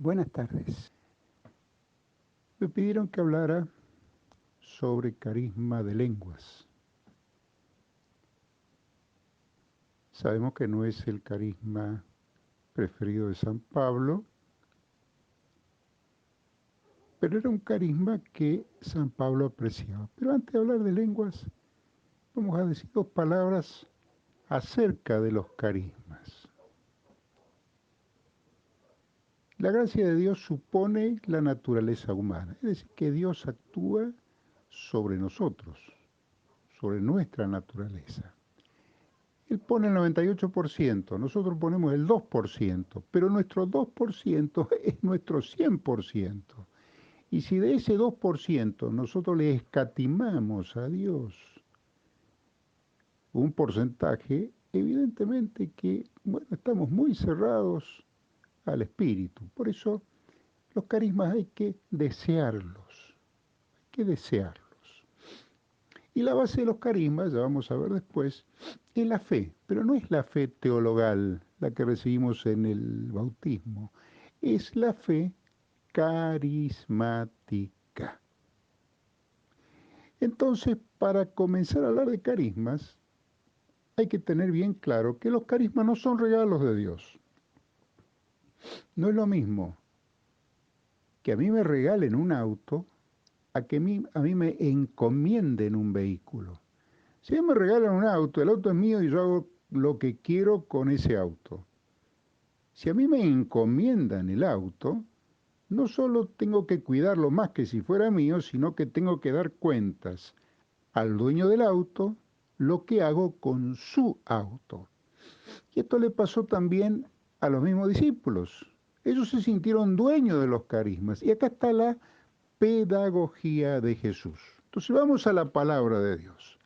Buenas tardes. Me pidieron que hablara sobre carisma de lenguas. Sabemos que no es el carisma preferido de San Pablo, pero era un carisma que San Pablo apreciaba. Pero antes de hablar de lenguas, vamos a decir dos palabras acerca de los carismas. La gracia de Dios supone la naturaleza humana, es decir, que Dios actúa sobre nosotros, sobre nuestra naturaleza. Él pone el 98%, nosotros ponemos el 2%, pero nuestro 2% es nuestro 100%. Y si de ese 2% nosotros le escatimamos a Dios un porcentaje, evidentemente que, bueno, estamos muy cerrados al espíritu. Por eso los carismas hay que desearlos, hay que desearlos. Y la base de los carismas, ya vamos a ver después, es la fe, pero no es la fe teologal, la que recibimos en el bautismo, es la fe carismática. Entonces, para comenzar a hablar de carismas, hay que tener bien claro que los carismas no son regalos de Dios. No es lo mismo que a mí me regalen un auto a que a mí me encomienden un vehículo. Si me regalan un auto, el auto es mío y yo hago lo que quiero con ese auto. Si a mí me encomiendan el auto, no solo tengo que cuidarlo más que si fuera mío, sino que tengo que dar cuentas al dueño del auto lo que hago con su auto. Y esto le pasó también a los mismos discípulos. Ellos se sintieron dueños de los carismas. Y acá está la pedagogía de Jesús. Entonces vamos a la palabra de Dios.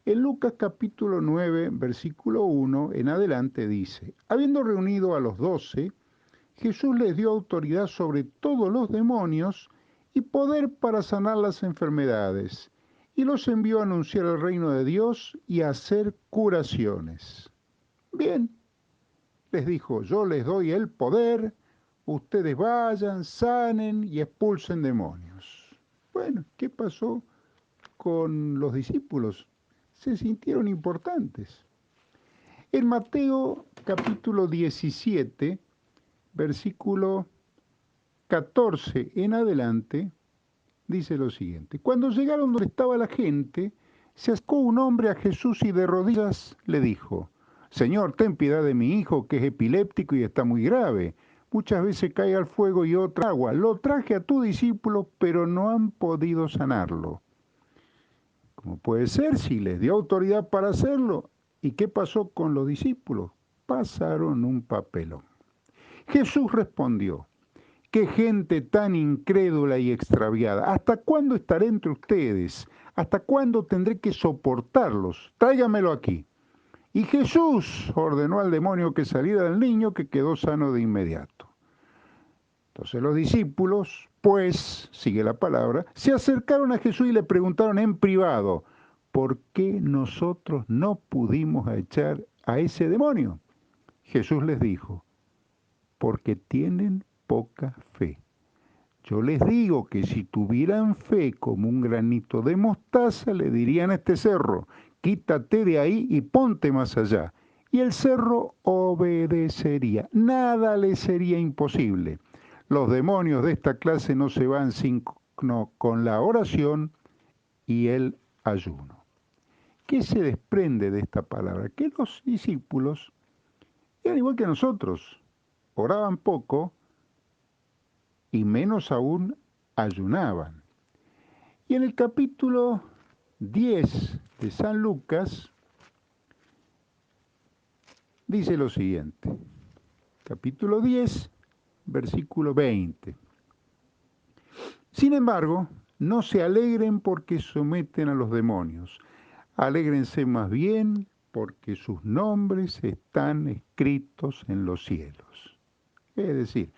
En Lucas capítulo 9, versículo 1 en adelante dice, habiendo reunido a los 12, Jesús les dio autoridad sobre todos los demonios y poder para sanar las enfermedades, y los envió a anunciar el reino de Dios y a hacer curaciones. Bien, les dijo, yo les doy el poder, ustedes vayan, sanen y expulsen demonios. Bueno, ¿qué pasó con los discípulos? Se sintieron importantes. En Mateo capítulo 17, versículo 14 en adelante, dice lo siguiente. Cuando llegaron donde estaba la gente, se acercó un hombre a Jesús y de rodillas le dijo, Señor, ten piedad de mi hijo, que es epiléptico y está muy grave. Muchas veces cae al fuego y otra agua. Lo traje a tu discípulo, pero no han podido sanarlo. ¿Cómo puede ser si les dio autoridad para hacerlo? ¿Y qué pasó con los discípulos? Pasaron un papelón. Jesús respondió, qué gente tan incrédula y extraviada. ¿Hasta cuándo estaré entre ustedes? ¿Hasta cuándo tendré que soportarlos? Tráigamelo aquí. Y Jesús ordenó al demonio que saliera del niño, que quedó sano de inmediato. Entonces los discípulos, pues, sigue la palabra, se acercaron a Jesús y le preguntaron en privado, ¿por qué nosotros no pudimos echar a ese demonio? Jesús les dijo, porque tienen poca fe. Yo les digo que si tuvieran fe como un granito de mostaza, le dirían a este cerro, quítate de ahí y ponte más allá. Y el cerro obedecería. Nada le sería imposible. Los demonios de esta clase no se van sino con la oración y el ayuno. ¿Qué se desprende de esta palabra? Que los discípulos eran igual que nosotros. Oraban poco y menos aún ayunaban. Y en el capítulo 10 de San Lucas dice lo siguiente, capítulo 10, versículo 20. Sin embargo, no se alegren porque someten a los demonios, alégrense más bien porque sus nombres están escritos en los cielos. Es decir,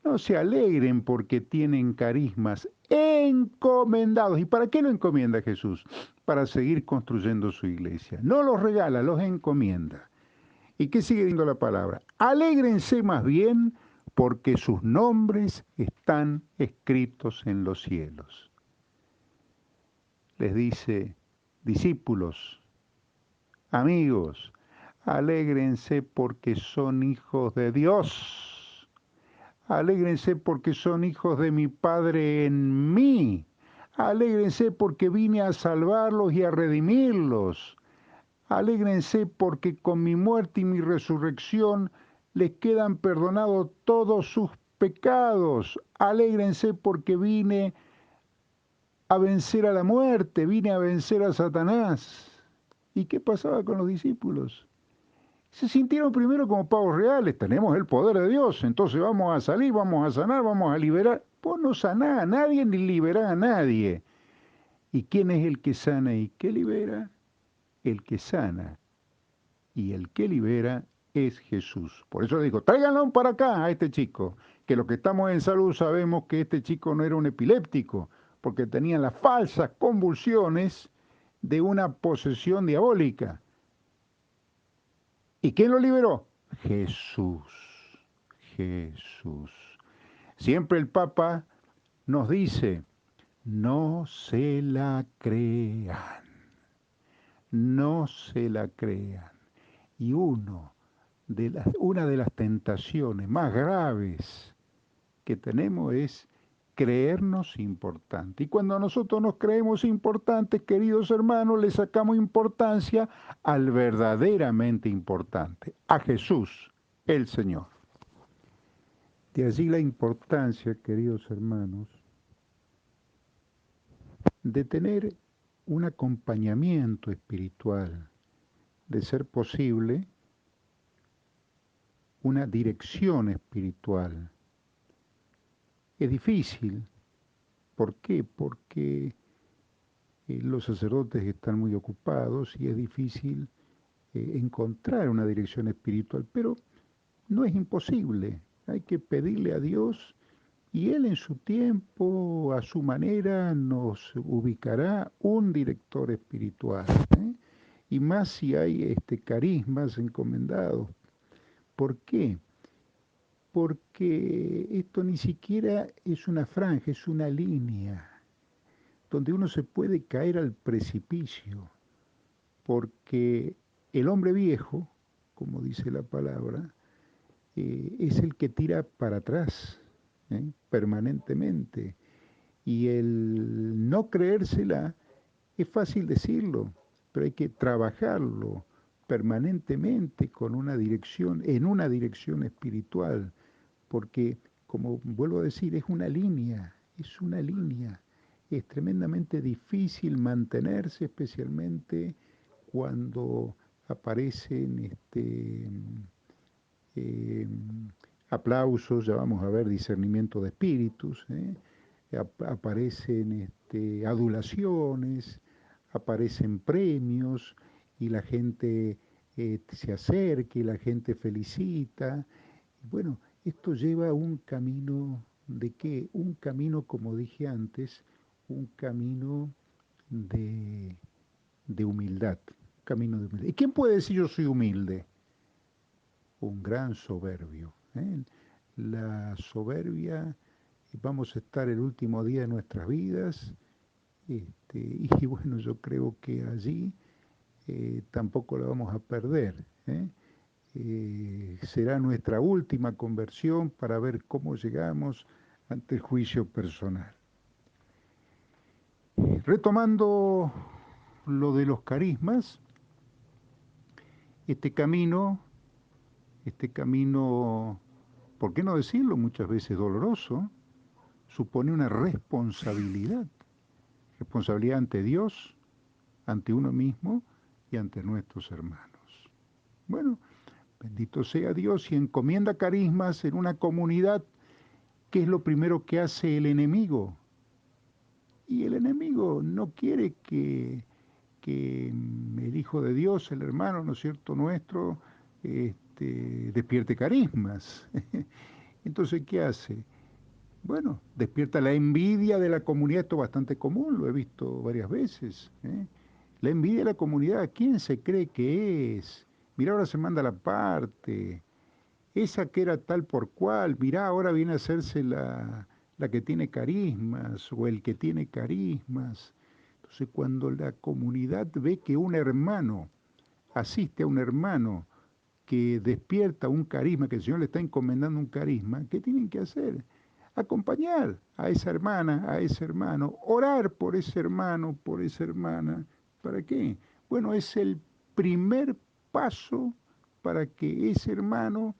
no se alegren porque tienen carismas encomendados. ¿Y para qué lo encomienda Jesús? Para seguir construyendo su iglesia. No los regala, los encomienda. ¿Y qué sigue diciendo la palabra? Alégrense más bien porque sus nombres están escritos en los cielos. Les dice, discípulos, amigos, alégrense porque son hijos de Dios. Alégrense porque son hijos de mi Padre en mí. Alégrense porque vine a salvarlos y a redimirlos. Alégrense porque con mi muerte y mi resurrección les quedan perdonados todos sus pecados. Alégrense porque vine a vencer a la muerte, vine a vencer a Satanás. ¿Y qué pasaba con los discípulos? Se sintieron primero como pavos reales, tenemos el poder de Dios, entonces vamos a salir, vamos a sanar, vamos a liberar. Vos no sanás a nadie ni liberás a nadie. ¿Y quién es el que sana y qué libera? El que sana y el que libera es Jesús. Por eso le digo, tráiganlo para acá a este chico, que los que estamos en salud sabemos que este chico no era un epiléptico, porque tenía las falsas convulsiones de una posesión diabólica. ¿Y quién lo liberó? Jesús, Jesús. Siempre el Papa nos dice, no se la crean, no se la crean. Y una de las tentaciones más graves que tenemos es creernos importantes. Y cuando nosotros nos creemos importantes, queridos hermanos, le sacamos importancia al verdaderamente importante, a Jesús, el Señor. De allí la importancia, queridos hermanos, de tener un acompañamiento espiritual, de ser posible una dirección espiritual. Es difícil. ¿Por qué? Porque los sacerdotes están muy ocupados y es difícil encontrar una dirección espiritual, pero no es imposible. Hay que pedirle a Dios y Él en su tiempo, a su manera, nos ubicará un director espiritual. Y más si hay carismas encomendados. ¿Por qué? Porque esto ni siquiera es una franja, es una línea donde uno se puede caer al precipicio, porque el hombre viejo, como dice la palabra, es el que tira para atrás permanentemente. Y el no creérsela es fácil decirlo, pero hay que trabajarlo permanentemente con una dirección, en una dirección espiritual, porque, como vuelvo a decir, es una línea, es una línea. Es tremendamente difícil mantenerse, especialmente cuando aparecen eh, aplausos, ya vamos a ver, discernimiento de espíritus, aparecen adulaciones, aparecen premios y la gente se acerca y la gente felicita. Bueno, esto lleva a un camino de qué? Un camino, como dije antes, un camino de, de humildad. Camino de humildad. ¿Y quién puede decir yo soy humilde? Un gran soberbio. La soberbia, vamos a estar el último día de nuestras vidas, y bueno, yo creo que allí tampoco la vamos a perder. Será nuestra última conversión para ver cómo llegamos ante el juicio personal. Retomando lo de los carismas, este camino, este camino, ¿por qué no decirlo? Muchas veces doloroso, supone una responsabilidad, responsabilidad ante Dios, ante uno mismo y ante nuestros hermanos. Bueno, bendito sea Dios y encomienda carismas en una comunidad. ¿Qué es lo primero que hace el enemigo? Y el enemigo no quiere que el Hijo de Dios, el hermano, ¿no es cierto?, nuestro, despierte carismas. Entonces, ¿qué hace? Bueno, despierta la envidia de la comunidad, esto es bastante común, lo he visto varias veces. La envidia de la comunidad, ¿quién se cree que es? Mira, ahora se manda la parte. esa que era tal por cual, mirá, ahora viene a hacerse la que tiene carismas o el que tiene carismas. Entonces, cuando la comunidad ve que un hermano asiste a un hermano que despierta un carisma, que el Señor le está encomendando un carisma, ¿qué tienen que hacer? Acompañar a esa hermana, a ese hermano, orar por ese hermano, por esa hermana. ¿Para qué? Bueno, es el primer paso para que ese hermano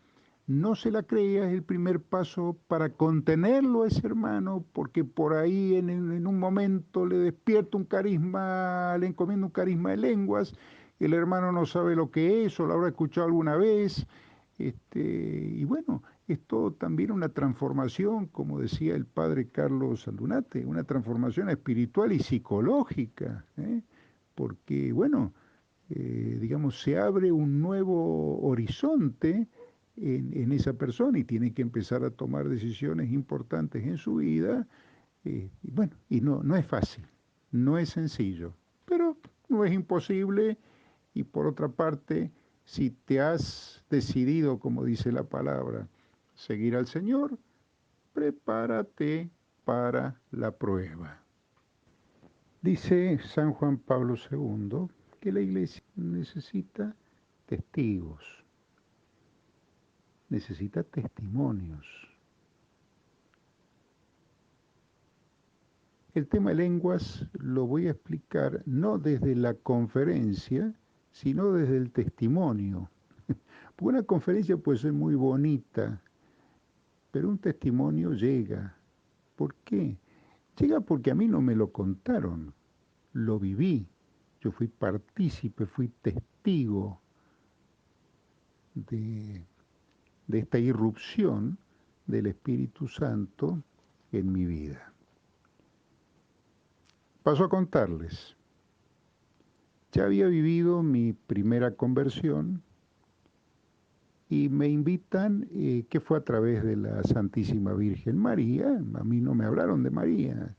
no se la crea, es el primer paso para contenerlo a ese hermano, porque por ahí en un momento le despierta un carisma, le encomienda un carisma de lenguas, el hermano no sabe lo que es o lo habrá escuchado alguna vez, y bueno, es todo también una transformación, como decía el padre Carlos Aldunate, una transformación espiritual y psicológica, ¿eh? Porque bueno, digamos, se abre un nuevo horizonte en esa persona y tiene que empezar a tomar decisiones importantes en su vida. Y bueno, y no es fácil, no es sencillo, pero no es imposible. Y por otra parte, si te has decidido, como dice la palabra, seguir al Señor, prepárate para la prueba. Dice San Juan Pablo II que la iglesia necesita testigos, necesita testimonios. El tema de lenguas lo voy a explicar no desde la conferencia, sino desde el testimonio. Porque una conferencia puede ser muy bonita, pero un testimonio llega. ¿Por qué? Llega porque a mí no me lo contaron, lo viví. Yo fui partícipe, fui testigo de, de esta irrupción del Espíritu Santo en mi vida. Paso a contarles. Ya había vivido mi primera conversión y me invitan, que fue a través de la Santísima Virgen María. A mí no me hablaron de María.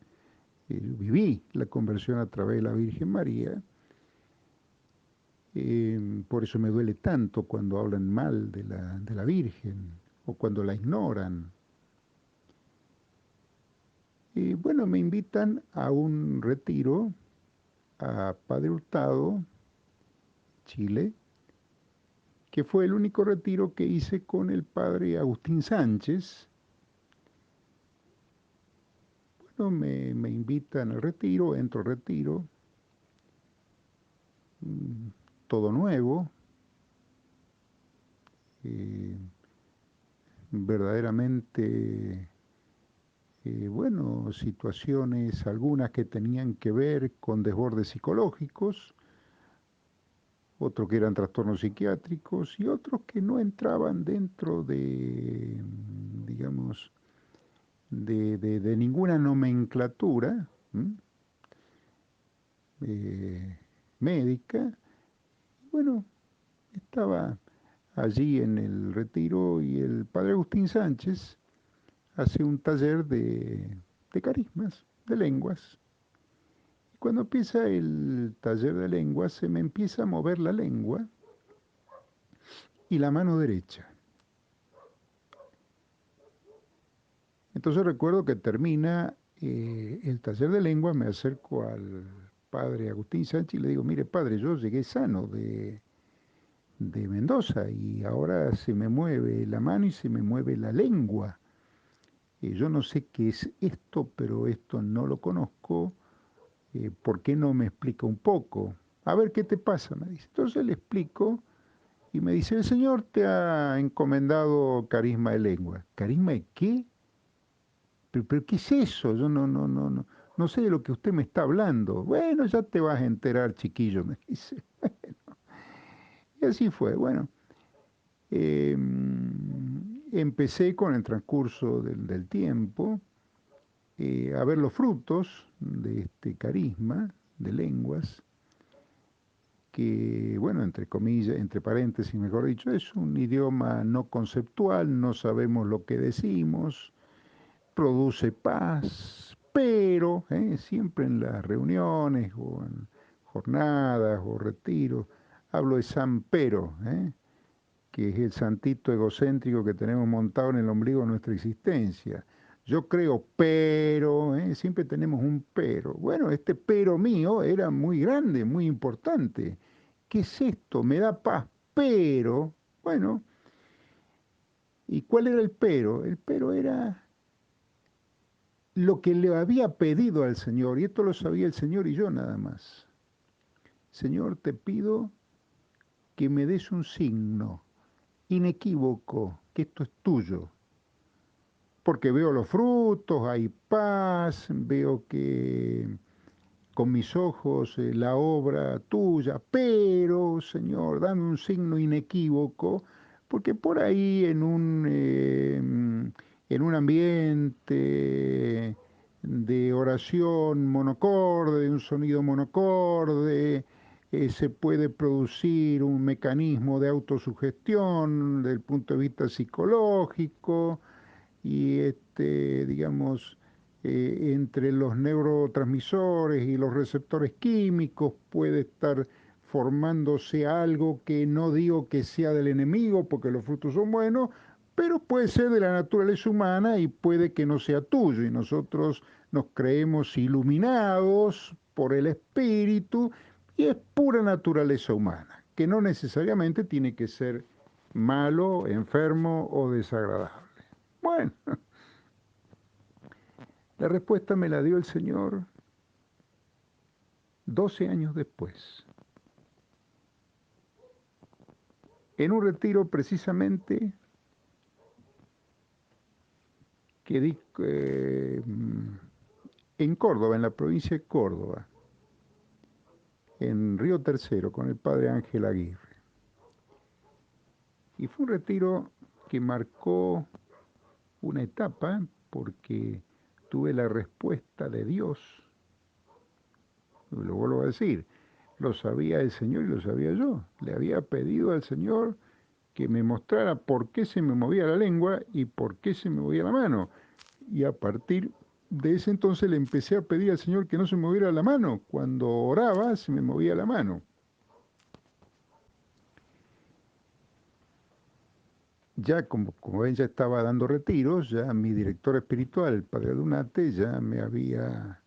Viví la conversión a través de la Virgen María. Por eso me duele tanto cuando hablan mal de la Virgen o cuando la ignoran. Y bueno, me invitan a un retiro a Padre Hurtado, Chile, que fue el único retiro que hice con el padre Agustín Sánchez. Bueno, me invitan al retiro, entro al retiro, mm, todo nuevo, eh, verdaderamente, bueno, situaciones, algunas que tenían que ver con desbordes psicológicos, otros que eran trastornos psiquiátricos y otros que no entraban dentro de, digamos, de ninguna nomenclatura eh, médica. Bueno, estaba allí en el retiro y el padre Agustín Sánchez hace un taller de carismas, de lenguas. Y cuando empieza el taller de lenguas, se me empieza a mover la lengua y la mano derecha. Entonces recuerdo que termina el taller de lengua, me acerco al padre Agustín Sánchez y le digo, mire padre, yo llegué sano de Mendoza y ahora se me mueve la mano y se me mueve la lengua. Yo no sé qué es esto, pero esto no lo conozco. ¿Por qué no me explica un poco? A ver qué te pasa, me dice. Entonces le explico y me dice, el Señor te ha encomendado carisma de lengua. ¿Carisma de qué? Pero ¿qué es eso? Yo no sé de lo que usted me está hablando. Bueno, ya te vas a enterar, chiquillo, me dice. Y así fue. Bueno, eh, empecé con el transcurso del tiempo a ver los frutos de este carisma de lenguas, que, bueno, entre comillas, entre paréntesis, mejor dicho, es un idioma no conceptual, no sabemos lo que decimos, produce paz, pero siempre en las reuniones o en jornadas o retiros, hablo de San Pero, que es el santito egocéntrico que tenemos montado en el ombligo de nuestra existencia. Yo creo, pero, siempre tenemos un pero. Bueno, este pero mío era muy grande, muy importante. ¿Qué es esto? Me da paz, pero, bueno, ¿y cuál era el pero? El pero era lo que le había pedido al Señor, y esto lo sabía el Señor y yo nada más. Señor, te pido que me des un signo inequívoco, que esto es tuyo, porque veo los frutos, hay paz, veo que con mis ojos la obra tuya, pero, Señor, dame un signo inequívoco, porque por ahí en un ambiente de oración monocorde, de un sonido monocorde, se puede producir un mecanismo de autosugestión desde el punto de vista psicológico, y digamos, entre los neurotransmisores y los receptores químicos puede estar formándose algo que no digo que sea del enemigo, porque los frutos son buenos, pero puede ser de la naturaleza humana y puede que no sea tuyo, y nosotros nos creemos iluminados por el espíritu, y es pura naturaleza humana, que no necesariamente tiene que ser malo, enfermo o desagradable. Bueno, la respuesta me la dio el Señor 12 años después, en un retiro precisamente que di en Córdoba, en la provincia de Córdoba, en Río Tercero, con el padre Ángel Aguirre. Y fue un retiro que marcó una etapa porque tuve la respuesta de Dios. Lo vuelvo a decir, lo sabía el Señor y lo sabía yo. Le había pedido al Señor que me mostrara por qué se me movía la lengua y por qué se me movía la mano. Y a partir de ese entonces le empecé a pedir al Señor que no se me moviera la mano. Cuando oraba se me movía la mano. Ya como ven, ya estaba dando retiros, ya mi director espiritual, el padre Dunate, ya me había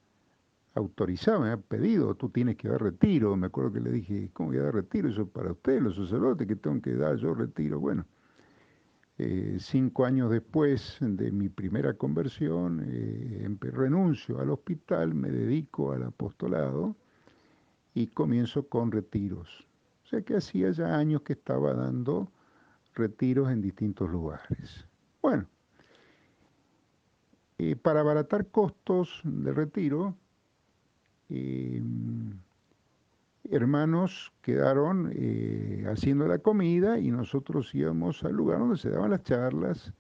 autorizado, me había pedido, tú tienes que dar retiro. Me acuerdo que le dije, ¿cómo voy a dar retiro? Eso es para ustedes, los sacerdotes, que tengo que dar yo retiro. Bueno, 5 años después de mi primera conversión, renuncio al hospital, me dedico al apostolado y comienzo con retiros. O sea que hacía ya años que estaba dando retiros en distintos lugares. Bueno, para abaratar costos de retiro, eh, hermanos quedaron haciendo la comida y nosotros íbamos al lugar donde se daban las charlas.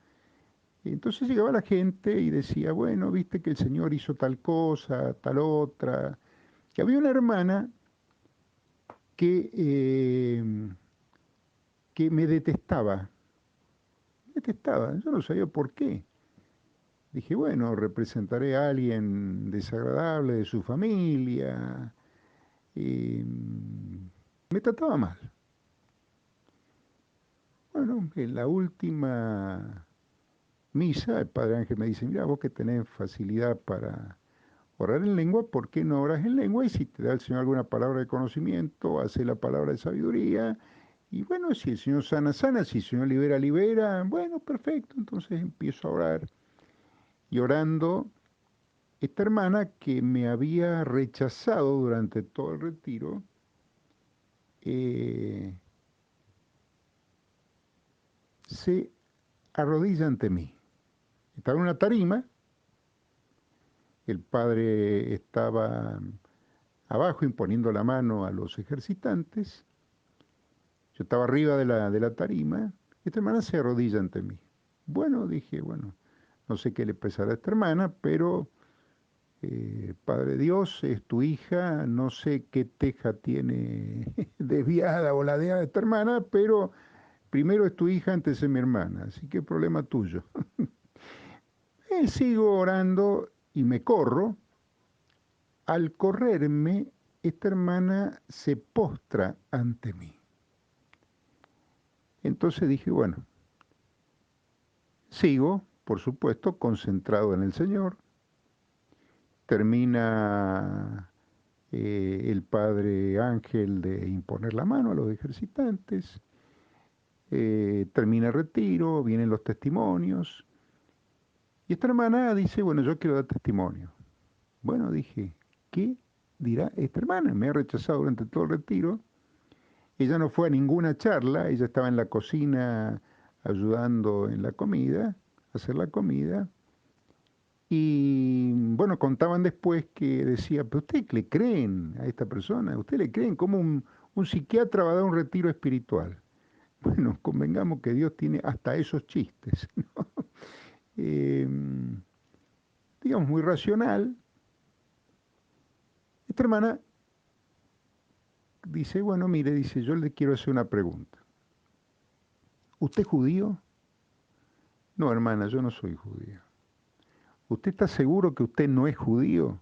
Y entonces llegaba la gente y decía, bueno, viste que el Señor hizo tal cosa, tal otra. Que había una hermana que, que me detestaba, yo no sabía por qué. Dije, bueno, representaré a alguien desagradable de su familia. Y me trataba mal. Bueno, en la última misa, el Padre Ángel me dice, mira, vos que tenés facilidad para orar en lengua, ¿por qué no oras en lengua? Y si te da el Señor alguna palabra de conocimiento, hace la palabra de sabiduría. Y bueno, si el Señor sana, sana, si el Señor libera, libera. Bueno, perfecto, entonces empiezo a orar. Y orando, esta hermana que me había rechazado durante todo el retiro, eh, se arrodilla ante mí. Estaba en una tarima, el padre estaba abajo imponiendo la mano a los ejercitantes. Yo estaba arriba de la tarima, y esta hermana se arrodilla ante mí. Bueno, dije, bueno, no sé qué le pesará a esta hermana, pero Padre Dios, es tu hija, no sé qué teja tiene desviada o ladeada esta hermana, pero primero es tu hija, antes es mi hermana, así que problema tuyo. Sigo orando y me corro. Al correrme, esta hermana se postra ante mí. Entonces dije, bueno, sigo, por supuesto, concentrado en el Señor. Termina el padre Ángel de imponer la mano a los ejercitantes. Termina el retiro, vienen los testimonios. Y esta hermana dice, bueno, yo quiero dar testimonio. Bueno, dije, ¿qué dirá esta hermana? Me ha rechazado durante todo el retiro. Ella no fue a ninguna charla, ella estaba en la cocina ayudando en la comida, a hacer la comida. Y bueno, contaban después que decía, pero ¿ustedes le creen a esta persona? ¿Ustedes le creen cómo un psiquiatra va a dar un retiro espiritual? Bueno, convengamos que Dios tiene hasta esos chistes, ¿no? Eh, digamos, muy racional. Esta hermana dice, bueno, mire, dice, yo le quiero hacer una pregunta. ¿Usted es judío? No, hermana, yo no soy judío. ¿Usted está seguro que usted no es judío?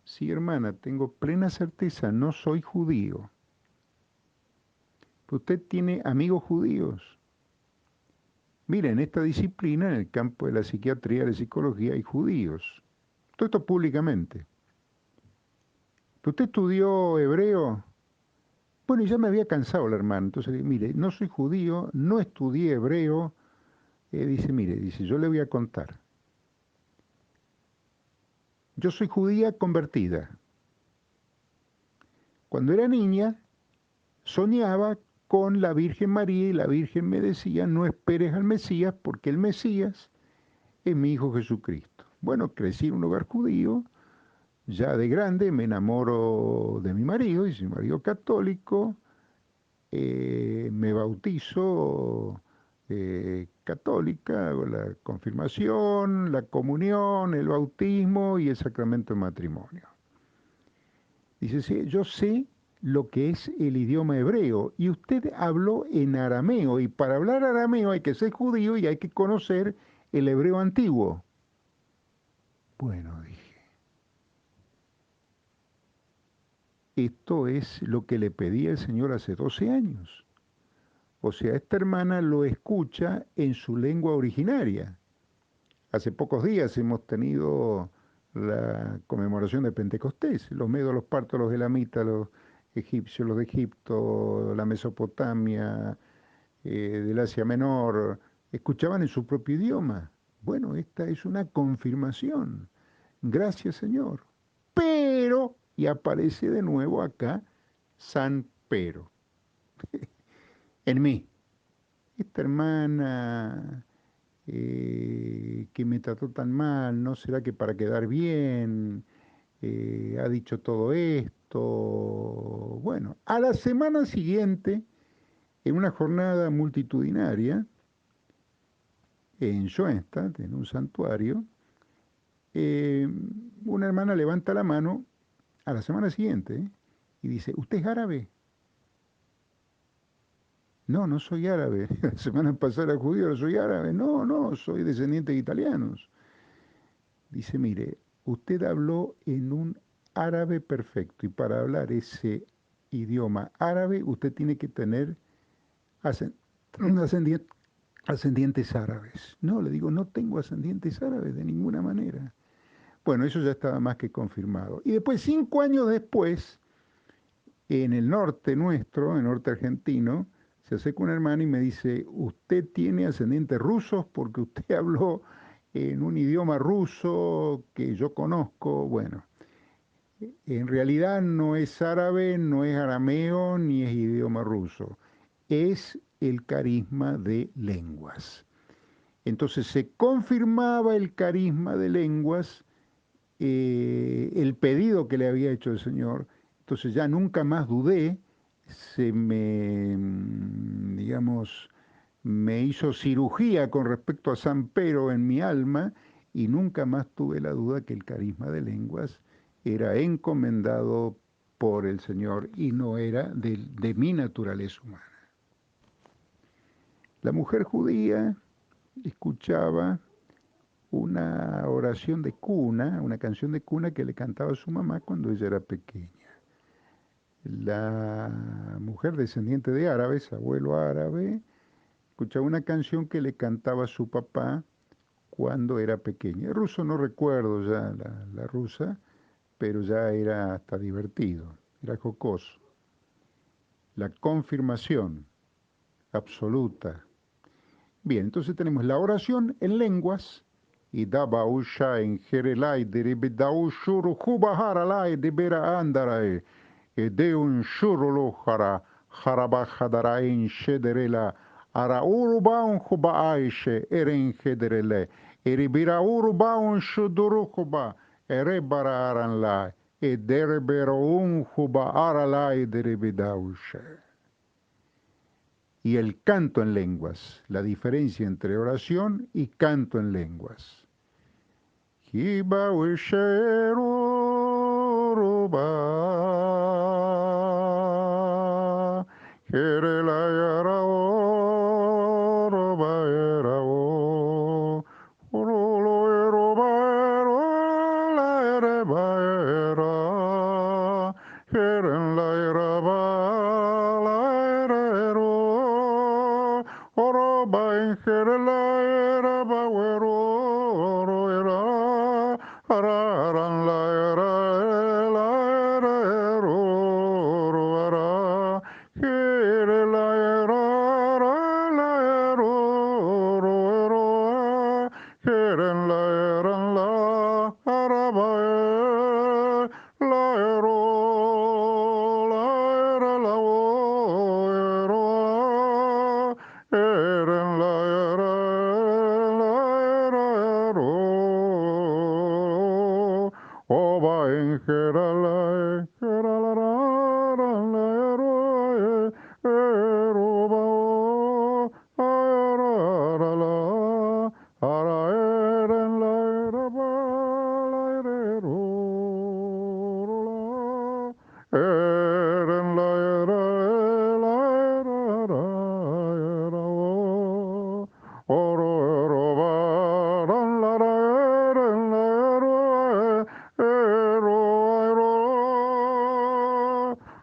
Sí, hermana, tengo plena certeza, no soy judío. ¿Usted tiene amigos judíos? Mira, en esta disciplina, en el campo de la psiquiatría, de la psicología, hay judíos. Todo esto públicamente. ¿Usted estudió hebreo? Bueno, y ya me había cansado la hermana. Entonces, mire, no soy judío, no estudié hebreo. Dice, mire, dice, yo le voy a contar. Yo soy judía convertida. Cuando era niña, soñaba con la Virgen María y la Virgen me decía, no esperes al Mesías porque el Mesías es mi hijo Jesucristo. Bueno, crecí en un hogar judío, ya de grande me enamoro de mi marido, y mi marido católico, me bautizo católica, hago la confirmación, la comunión, el bautismo y el sacramento de matrimonio. Dice, sí, yo sé lo que es el idioma hebreo y usted habló en arameo y para hablar arameo hay que ser judío y hay que conocer el hebreo antiguo. Bueno, dije, esto es lo que le pedí al Señor hace 12 años. O sea, esta hermana lo escucha en su lengua originaria. Hace pocos días hemos tenido la conmemoración de Pentecostés, los medos, los partos, los elamitas, los egipcios, los de Egipto, la Mesopotamia, del Asia Menor, escuchaban en su propio idioma. Bueno, esta es una confirmación. Gracias, Señor. Pero, y aparece de nuevo acá, San Pero, en mí. Esta hermana que me trató tan mal, ¿no será que para quedar bien ha dicho todo esto? Bueno, a la semana siguiente, en una jornada multitudinaria, en Schoenstatt, en un santuario, eh, una hermana levanta la mano a la semana siguiente y dice, ¿usted es árabe? No, no soy árabe. La semana pasada era judío, ahora soy árabe. No, no, soy descendiente de italianos. Dice, mire, usted habló en un árabe perfecto y para hablar ese idioma árabe usted tiene que tener ascen- ascendi- ascendientes árabes. No, le digo, no tengo ascendientes árabes de ninguna manera. Bueno, eso ya estaba más que confirmado. Y después, 5 años después, en el norte nuestro, en el norte argentino, se acerca un hermano y me dice, usted tiene ascendientes rusos porque usted habló en un idioma ruso que yo conozco. Bueno, en realidad no es árabe, no es arameo, ni es idioma ruso. Es el carisma de lenguas. Entonces se confirmaba el carisma de lenguas, el pedido que le había hecho el Señor. Entonces ya nunca más dudé, se me, digamos, me hizo cirugía con respecto a San Pero en mi alma y nunca más tuve la duda que el carisma de lenguas era encomendado por el Señor y no era de mi naturaleza humana. La mujer judía escuchaba una oración de cuna, una canción de cuna que le cantaba a su mamá cuando ella era pequeña. La mujer descendiente de árabes, abuelo árabe, escuchaba una canción que le cantaba a su papá cuando era pequeño. El ruso no recuerdo ya la rusa, pero ya era hasta divertido, era jocoso. La confirmación absoluta. Bien, entonces tenemos la oración en lenguas, y daba usha en jerelai de ribedau shuru jubaharalai de bera andarae, e de un shurulu jarabajadara en shederela, ara urubaun jubaaishe eren jederele, eribira urubaun shudurukuba, erebara aranlai, e derebero un jubaaralai de ribedaushe. Y el canto en lenguas, la diferencia entre oración y canto en lenguas. Hiba wisheruba, herelayaraoruba erao, urulo eruba erola ereba era, herenlayaraba la erero, oroba enjerelayaraba wero, oro era, araran la era ero, oro ara, here la era la ero, oro ero, heren la eran la araba la ero, la era la o ero, eren la era ero, oba en gerala la ero, eroba ara la ara eren la era ba la erero la eren la era era oro ero ba ran la eren la ero ero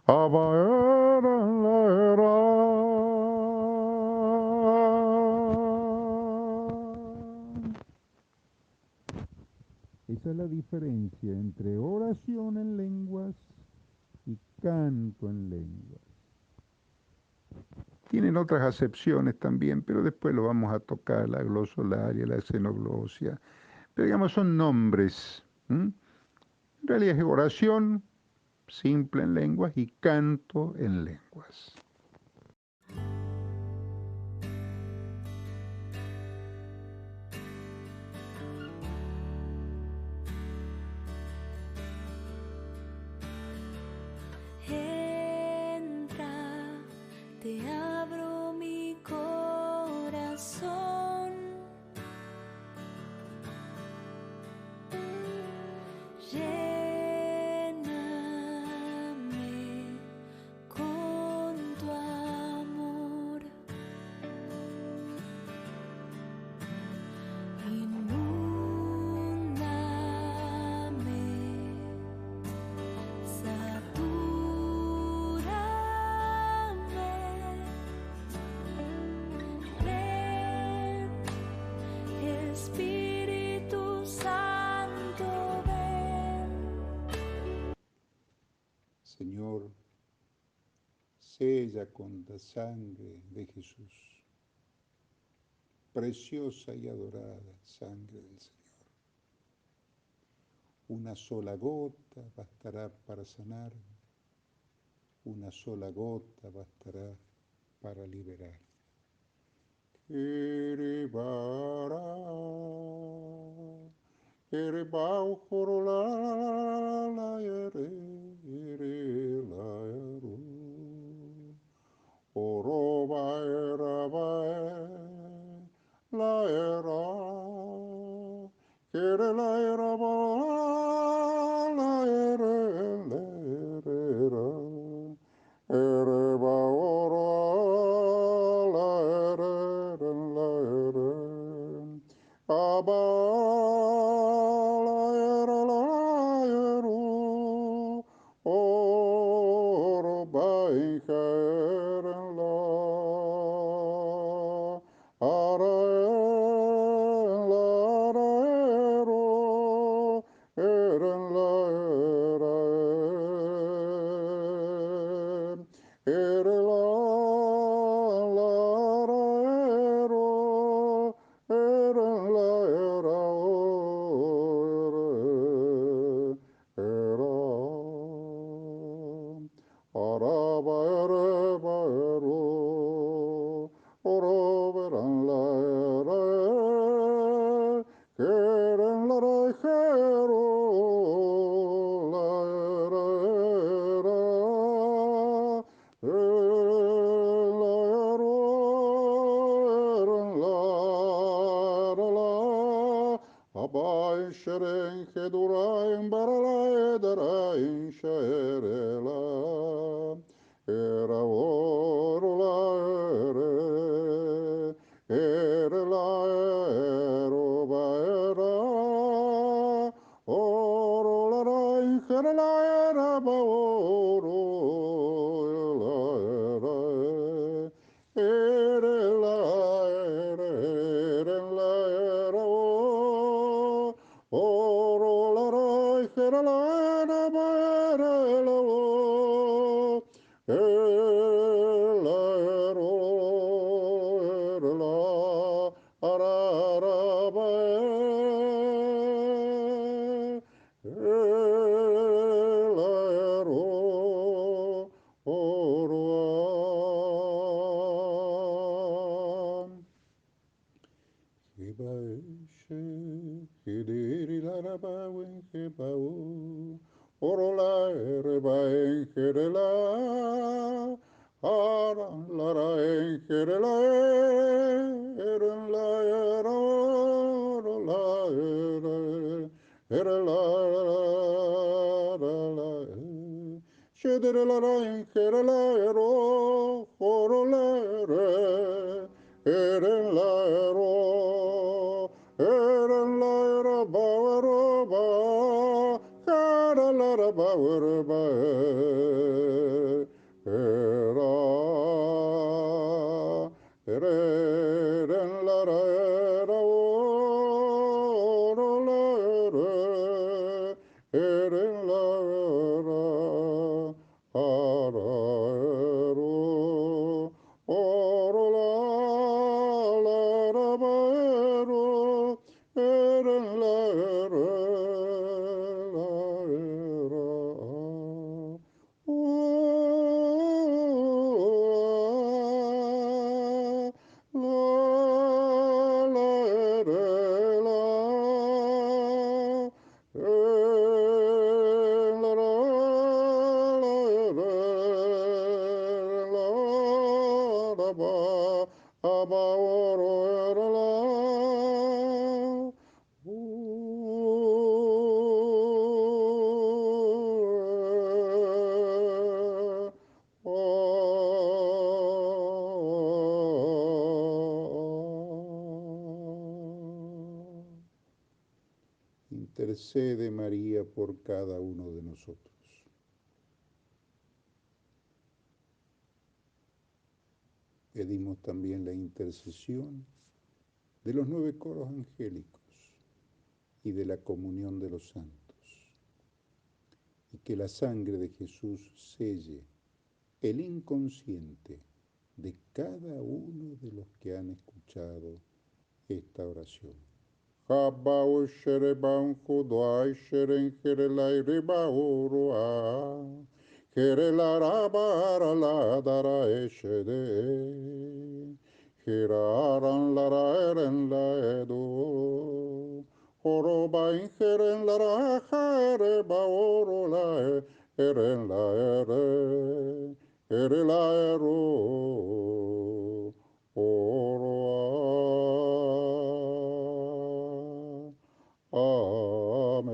aba eren la era. Esa es la diferencia entre oración en lenguas y canto en lenguas. Tienen otras acepciones también, pero después lo vamos a tocar, la glosolaria, la xenoglosia. Pero digamos, son nombres. En realidad es oración simple en lenguas y canto en lenguas. Entra, te abro mi corazón. Lléname con tu amor. Inúndame, satúrame. Ven, Espíritu Santo, ven. Señor, sella con la sangre de Jesús, preciosa y adorada sangre del Señor. Una sola gota bastará para sanarme, una sola gota bastará para liberar. Erebara, erebau jorola, ere la ero, oroba eraba la era, ere la eraba la ere era, ereba oro la ere la ere, aba la era la ero, oro baija eren la sheren hedurain barala ederain shaerela era orula ere la eroba era orula la era ba oro la era ere la ere la era oro la era la era ba era la la ero era la ara ara ba la ero oro Hibaishe, hidiri laraba wenke bau, orola ereba enkerela, aran lara enkerela, eren la era, orola ere, erela, la shedere lara enkerela, ero, orola ere, eren la ero, eren la era ba, era la era ba, era, eren la era, oro la ere, eren la era, ara ero, oro la ba ero, eren la ere, la era, la ere, Intercede María por cada uno de nosotros. Pedimos también la intercesión de los 9 coros angélicos y de la comunión de los santos, y que la sangre de Jesús selle el inconsciente de cada uno de los que han escuchado esta oración. Habao shereban judoai sheren jerelai ribaurua, jerelarabara la dara eshede, jeraran lara eren la edo, joroba ingeren lara jere baoro la eren la ere la ero, oro amén.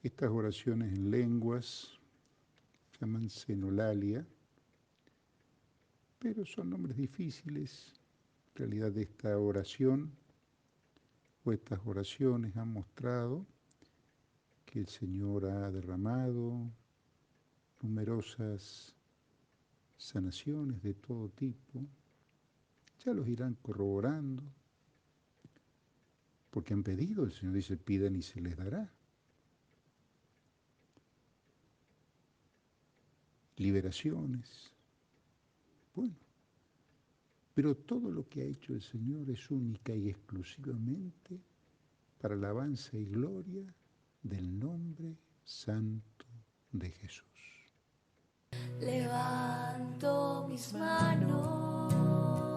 Estas oraciones en lenguas se llaman senolalia, pero son nombres difíciles. En realidad esta oración o estas oraciones han mostrado que el Señor ha derramado numerosas sanaciones de todo tipo. Ya los irán corroborando, porque han pedido, el Señor dice, pidan y se les dará. Liberaciones. Bueno, pero todo lo que ha hecho el Señor es única y exclusivamente para alabanza y gloria del nombre santo de Jesús. Levanto mis manos